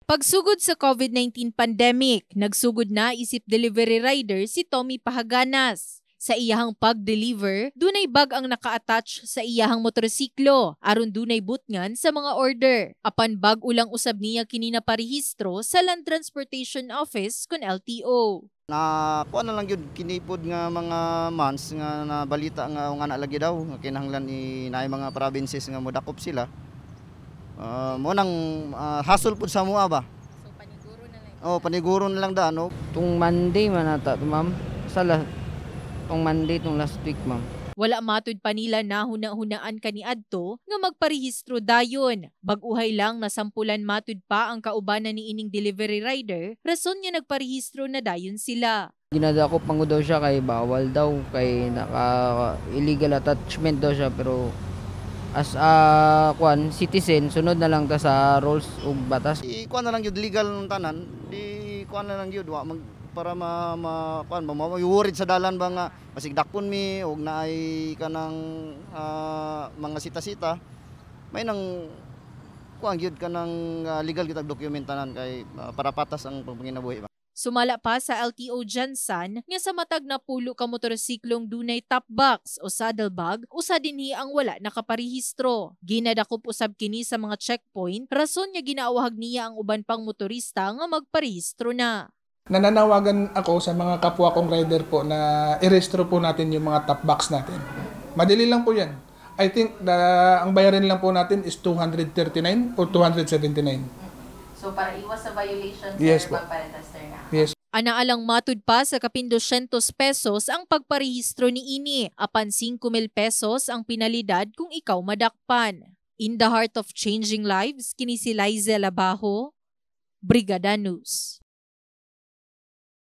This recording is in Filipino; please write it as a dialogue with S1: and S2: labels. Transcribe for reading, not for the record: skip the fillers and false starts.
S1: Pagsugod sa COVID-19 pandemic, nagsugod na isip delivery rider si Tommy Pahaganas. Sa iyahang pag-deliver, dunay bag ang naka-attach sa iyahang motorsiklo, aron dunay butngan sa mga order. Apan bag ulang usab niya kini na parehistro sa Land Transportation Office kun LTO.
S2: Kuha na lang yun, kinipod nga mga months nga na balita nga na lagi daw, nga kinahanglan na mga provinces nga modakop sila. Mo nang hassle pud sa mua ba?
S1: So paniguro na lang.
S2: Oh, paniguro na lang da no.
S3: Tung Monday man ata ma'am. Tung Monday tung last week ma'am.
S1: Wala matud pa nila nahuna-hunaan kaniadto nga magparehistro dayon. Baguhay lang nasampulan matud pa ang kaubanan ni ining delivery rider, rason nga nagparehistro na dayon sila.
S3: Ginadako pango daw siya kay bawal daw kay naka illegal attachment daw siya, pero as a citizen sunod na lang ta sa rules ug batas.
S2: Kuha na lang yun legal ng tanan, kuha na lang yun para ma-worried sa dalan ba nga masigdakpon mi og naay kanang mga sita-sita may nang kuang gyud kanang legal gyud dokumentanan kay para patas ang panginabuhi.
S1: Sumala pa sa LTO Jansan nga sa matag na pulo ka motorsiklong dunay top box o saddle bag, usa dinhi ang wala nakaparehistro. Ginadakop usab kini sa mga checkpoint, rason nga ginaawhag niya ang uban pang motorista nga magparehistro na.
S4: Nananawagan ako sa mga kapwa kong rider po na i-rehistro po natin yung mga top box natin. Madali lang po yan. I think ang bayarin lang po natin is 239 or 279.
S1: So para iwas sa violation,
S4: yes,
S1: sir, magparegister na.
S4: Yes.
S1: Anaalang matud pa sa kapin 200 pesos ang pagparehistro ni ini, apan 5,000 pesos ang pinalidad kung ikaw madakpan. In the heart of changing lives, kini si Liza Labajo, Brigada News.